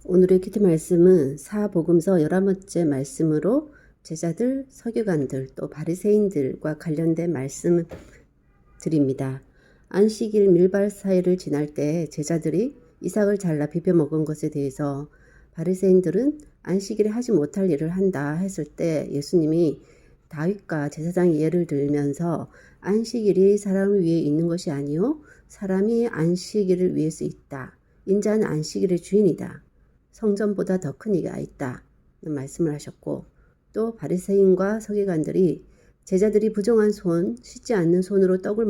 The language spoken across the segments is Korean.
오늘의 키트 말씀은 사복음서 11번째 말씀으로 제자들, 서기관들, 또 바리새인들과 관련된 말씀드립니다. 안식일 밀발 사이를 지날 때 제자들이 이삭을 잘라 비벼 먹은 것에 대해서 바리새인들은 안식일에 하지 못할 일을 한다 했을 때 예수님이 다윗과 제사장이 예를 들면서 안식일이 사람을 위해 있는 것이 아니요 사람이 안식일을 위해서 있다. 인자는 안식일의 주인이다. 성전보다 더 큰 이가 있다. 말씀을 하셨고, 또 바리새인과 서기관들이 제자들이 부정한 손, 씻지 않는 손으로 떡을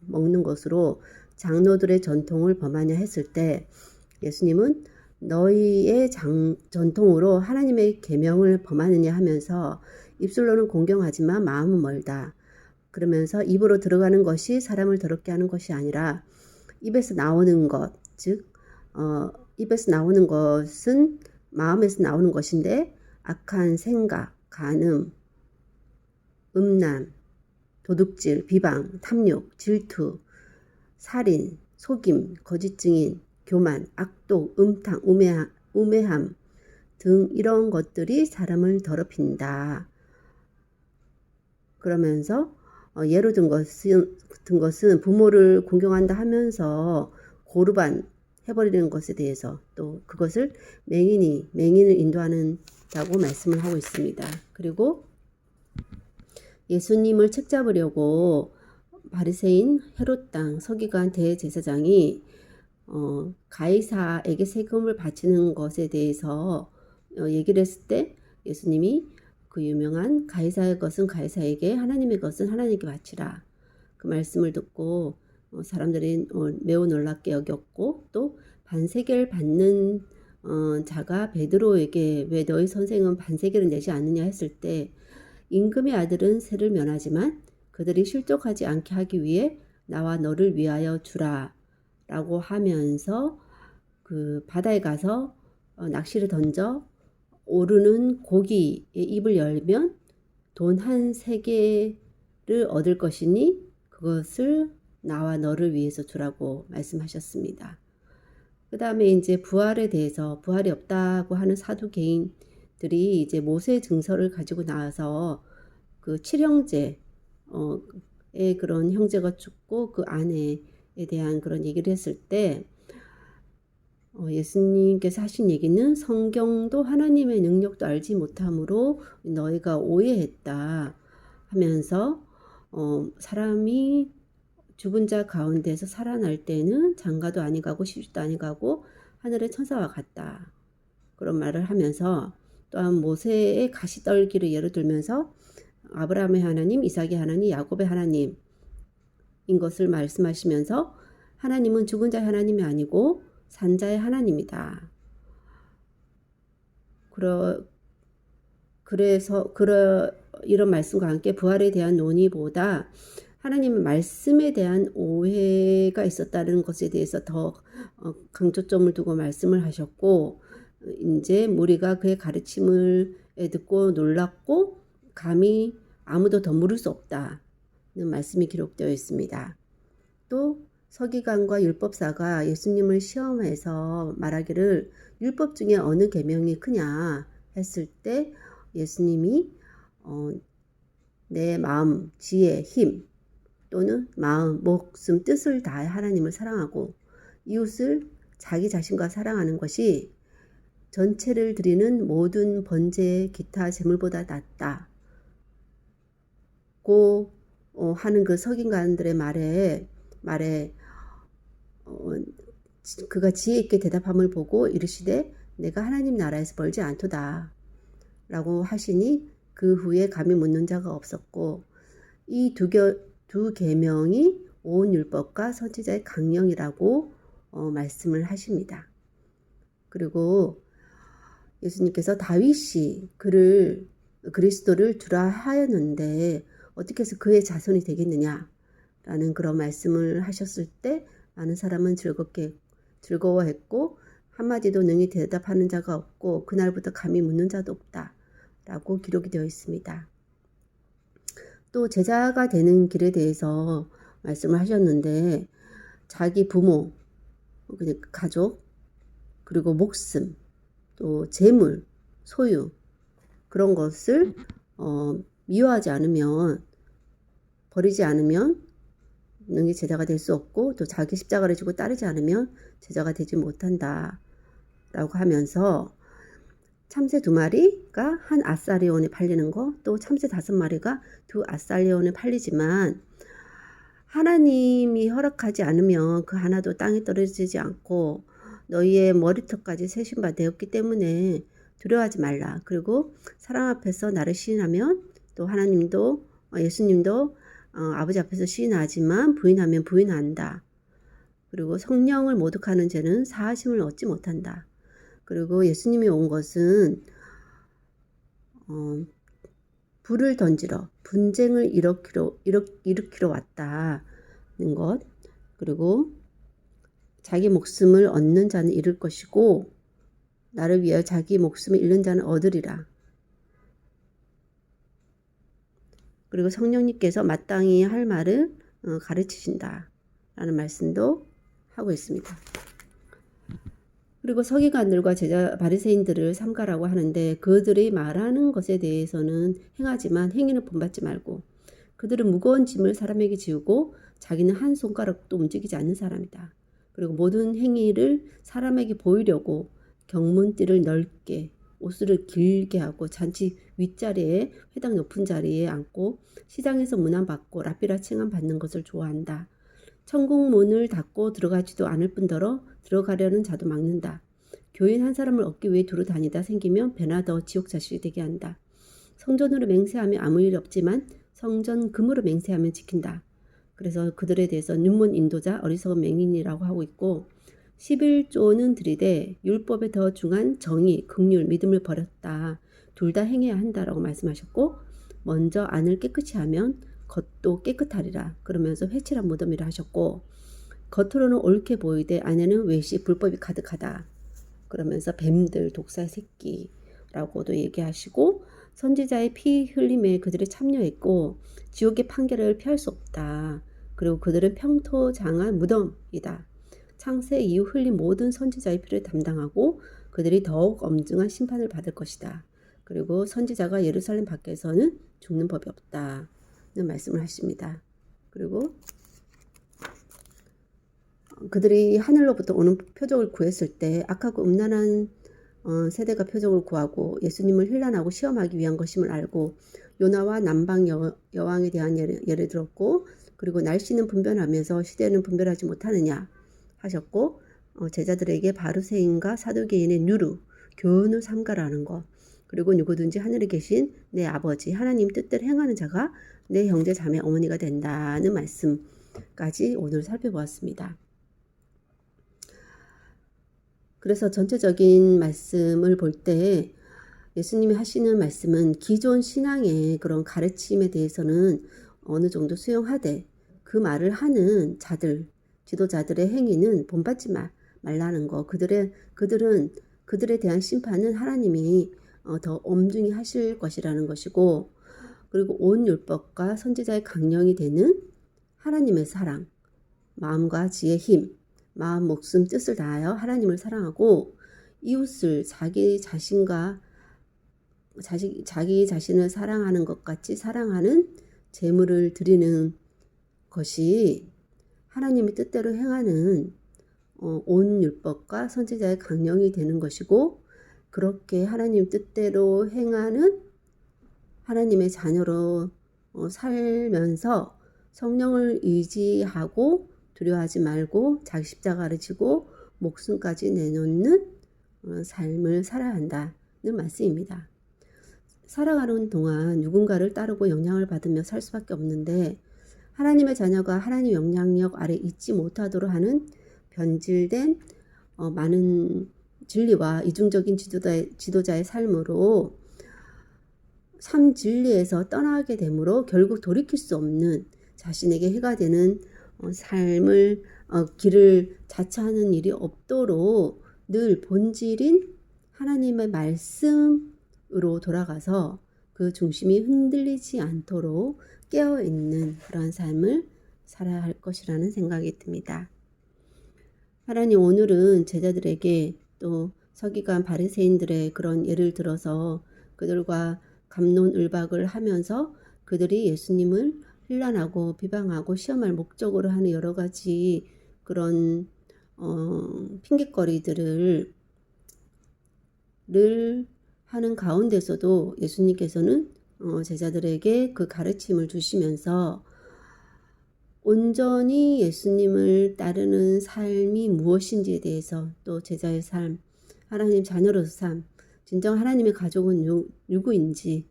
먹는 것으로 장로들의 전통을 범하냐 했을 때 예수님은 너희의 전통으로 하나님의 계명을 범하느냐 하면서 입술로는 공경하지만 마음은 멀다. 그러면서 입으로 들어가는 것이 사람을 더럽게 하는 것이 아니라 입에서 나오는 것, 즉 입에서 나오는 것은 마음에서 나오는 것인데 악한 생각, 간음, 음란, 도둑질, 비방, 탐욕, 질투, 살인, 속임, 거짓 증인, 교만, 악독, 음탕, 우매함 등 이런 것들이 사람을 더럽힌다. 그러면서 예로 든 것은 부모를 공경한다 하면서 고르반 해버리는 것에 대해서 또 그것을 맹인을 인도하는다고 말씀을 하고 있습니다. 그리고 예수님을 책잡으려고 바리새인 헤롯 땅 서기관 대제사장이 가이사에게 세금을 바치는 것에 대해서 얘기를 했을 때 예수님이 그 유명한 가이사의 것은 가이사에게 하나님의 것은 하나님께 바치라 그 말씀을 듣고 사람들이 매우 놀랍게 여겼고 또 반세계를 받는 자가 베드로에게 왜 너희 선생은 반세계를 내지 않느냐 했을 때 임금의 아들은 세를 면하지만 그들이 실족하지 않게 하기 위해 나와 너를 위하여 주라 라고 하면서 그 바다에 가서 낚시를 던져 오르는 고기의 입을 열면 돈 한 세계를 얻을 것이니 그것을 나와 너를 위해서 주라고 말씀하셨습니다. 그 다음에 이제 부활에 대해서 부활이 없다고 하는 사두개인들이 이제 모세 증서를 가지고 나와서 그 칠형제의 그런 형제가 죽고 그 아내에 대한 그런 얘기를 했을 때 예수님께서 하신 얘기는 성경도 하나님의 능력도 알지 못함으로 너희가 오해했다 하면서 사람이 죽은 자 가운데서 살아날 때는 장가도 아니 가고 시집도 아니 가고 하늘의 천사와 같다. 그런 말을 하면서 또한 모세의 가시떨기를 예로 들면서 아브라함의 하나님, 이삭의 하나님, 야곱의 하나님인 것을 말씀하시면서 하나님은 죽은 자의 하나님이 아니고 산자의 하나님이다. 그래서 이런 말씀과 함께 부활에 대한 논의보다 하나님의 말씀에 대한 오해가 있었다는 것에 대해서 더 강조점을 두고 말씀을 하셨고 이제 무리가 그의 가르침을 듣고 놀랐고 감히 아무도 더 물을 수 없다는 말씀이 기록되어 있습니다. 또 서기관과 율법사가 예수님을 시험해서 말하기를 율법 중에 어느 계명이 크냐 했을 때 예수님이 내 마음, 지혜, 힘 또는 마음, 목숨, 뜻을 다해 하나님을 사랑하고 이웃을 자기 자신과 사랑하는 것이 전체를 드리는 모든 번제 기타 제물보다 낫다고 하는 그 서기관들의 말에 그가 지혜 있게 대답함을 보고 이르시되 내가 하나님 나라에서 벌지 않도다 라고 하시니 그 후에 감히 묻는 자가 없었고 이 두 계명이 온 율법과 선지자의 강령이라고 말씀을 하십니다. 그리고 예수님께서 다윗이 그리스도를 주라 하였는데 어떻게 해서 그의 자손이 되겠느냐라는 그런 말씀을 하셨을 때 많은 사람은 즐거워했고 한마디도 능히 대답하는 자가 없고 그날부터 감히 묻는 자도 없다라고 기록이 되어 있습니다. 또 제자가 되는 길에 대해서 말씀을 하셨는데 자기 부모, 가족, 그리고 목숨, 또 재물, 소유 그런 것을 미워하지 않으면, 버리지 않으면 능히 제자가 될 수 없고, 또 자기 십자가를 지고 따르지 않으면 제자가 되지 못한다 라고 하면서 참새 2마리가 한 아살리온에 팔리는 거, 또 참새 5마리가 2아살리온에 팔리지만 하나님이 허락하지 않으면 그 하나도 땅에 떨어지지 않고 너희의 머리털까지 세신 바 되었기 때문에 두려워하지 말라. 그리고 사랑 앞에서 나를 시인하면 또 하나님도 예수님도 아버지 앞에서 시인하지만 부인하면 부인한다. 그리고 성령을 모독하는 죄는 사하심을 얻지 못한다. 그리고 예수님이 온 것은 불을 던지러, 분쟁을 일으키러 왔다는 것. 그리고 자기 목숨을 얻는 자는 잃을 것이고 나를 위하여 자기 목숨을 잃는 자는 얻으리라. 그리고 성령님께서 마땅히 할 말을 가르치신다 라는 말씀도 하고 있습니다. 그리고 서기관들과 제자 바리새인들을 삼가라고 하는데, 그들이 말하는 것에 대해서는 행하지만 행위는 본받지 말고, 그들은 무거운 짐을 사람에게 지우고 자기는 한 손가락도 움직이지 않는 사람이다. 그리고 모든 행위를 사람에게 보이려고 경문띠를 넓게, 옷을 길게 하고 잔치 윗자리에 회당 높은 자리에 앉고 시장에서 문안받고 랍비라 칭함 받는 것을 좋아한다. 천국 문을 닫고 들어가지도 않을 뿐더러 들어가려는 자도 막는다. 교인 한 사람을 얻기 위해 두루 다니다 생기면 배나 더 지옥 자식이 되게 한다. 성전으로 맹세하면 아무 일 없지만 성전 금으로 맹세하면 지킨다. 그래서 그들에 대해서 눈먼 인도자, 어리석은 맹인이라고 하고 있고, 11조는 들이되 율법에 더 중한 정의, 긍휼, 믿음을 버렸다. 둘 다 행해야 한다라고 말씀하셨고, 먼저 안을 깨끗이 하면 겉도 깨끗하리라. 그러면서 회칠한 무덤이라 하셨고, 겉으로는 옳게 보이되 안에는 외식, 불법이 가득하다. 그러면서 뱀들, 독사의 새끼라고도 얘기하시고, 선지자의 피 흘림에 그들이 참여했고 지옥의 판결을 피할 수 없다. 그리고 그들은 평토장한 무덤이다. 창세 이후 흘린 모든 선지자의 피를 담당하고 그들이 더욱 엄중한 심판을 받을 것이다. 그리고 선지자가 예루살렘 밖에서는 죽는 법이 없다는 말씀을 하십니다. 그리고 그들이 하늘로부터 오는 표적을 구했을 때 악하고 음란한 세대가 표적을 구하고 예수님을 힐난하고 시험하기 위한 것임을 알고 요나와 남방 여왕에 대한 예를 들었고, 그리고 날씨는 분별하면서 시대는 분별하지 못하느냐 하셨고, 제자들에게 바리새인과 사두개인의 누루, 교훈을 삼가라는 것, 그리고 누구든지 하늘에 계신 내 아버지 하나님 뜻대로 행하는 자가 내 형제 자매 어머니가 된다는 말씀까지 오늘 살펴보았습니다. 그래서 전체적인 말씀을 볼 때 예수님이 하시는 말씀은 기존 신앙의 그런 가르침에 대해서는 어느 정도 수용하되, 그 말을 하는 자들, 지도자들의 행위는 본받지 말라는 거. 그들에 대한 심판은 하나님이 더 엄중히 하실 것이라는 것이고, 그리고 온 율법과 선지자의 강령이 되는 하나님의 사랑, 마음과 지혜, 힘, 마음, 목숨, 뜻을 다하여 하나님을 사랑하고 이웃을 자기 자신을 사랑하는 것 같이 사랑하는 제물을 드리는 것이 하나님의 뜻대로 행하는 온 율법과 선지자의 강령이 되는 것이고, 그렇게 하나님 뜻대로 행하는 하나님의 자녀로 살면서 성령을 의지하고 두려워하지 말고 자기 십자가를 지고 목숨까지 내놓는 삶을 살아야 한다는 말씀입니다. 살아가는 동안 누군가를 따르고 영향을 받으며 살 수밖에 없는데, 하나님의 자녀가 하나님의 영향력 아래 있지 못하도록 하는 변질된 많은 진리와 이중적인 지도자의 삶으로 참 진리에서 떠나게 되므로 결국 돌이킬 수 없는 자신에게 해가 되는 삶을 길을 자처하는 일이 없도록 늘 본질인 하나님의 말씀으로 돌아가서 그 중심이 흔들리지 않도록 깨어있는 그러한 삶을 살아야 할 것이라는 생각이 듭니다. 하나님, 오늘은 제자들에게 또 서기관 바리새인들의 그런 예를 들어서 그들과 갑론을박을 하면서 그들이 예수님을 혼란하고 비방하고 시험할 목적으로 하는 여러 가지 그런 핑곗거리들을 하는 가운데서도 예수님께서는 제자들에게 그 가르침을 주시면서 온전히 예수님을 따르는 삶이 무엇인지에 대해서, 또 제자의 삶, 하나님 자녀로서 삶, 진정 하나님의 가족은 누구인지,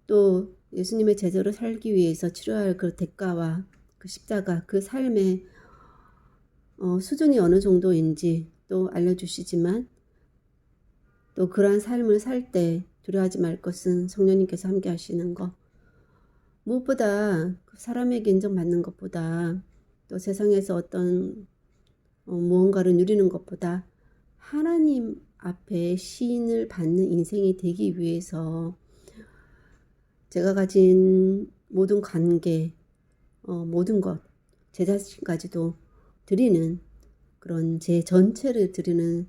또 예수님의 제자로 살기 위해서 치러야 할 그 대가와 그 십자가, 그 삶의 수준이 어느 정도인지 또 알려주시지만, 또 그러한 삶을 살 때 두려워하지 말 것은 성령님께서 함께 하시는 것, 무엇보다 사람에게 인정받는 것보다, 또 세상에서 어떤 무언가를 누리는 것보다 하나님 앞에 시인을 받는 인생이 되기 위해서 제가 가진 모든 관계, 모든 것, 제 자신까지도 드리는, 그런 제 전체를 드리는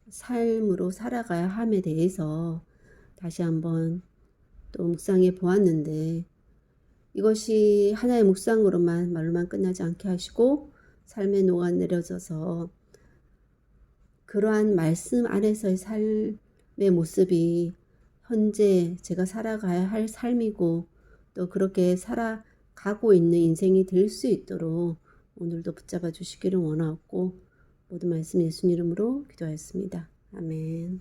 삶으로 살아가야 함에 대해서 다시 한번 또 묵상해 보았는데, 이것이 하나의 묵상으로만 말로만 끝나지 않게 하시고 삶에 녹아내려져서 그러한 말씀 안에서의 삶의 모습이 현재 제가 살아가야 할 삶이고, 또 그렇게 살아가고 있는 인생이 될 수 있도록 오늘도 붙잡아 주시기를 원하고, 모든 말씀 예수님 이름으로 기도하였습니다. 아멘.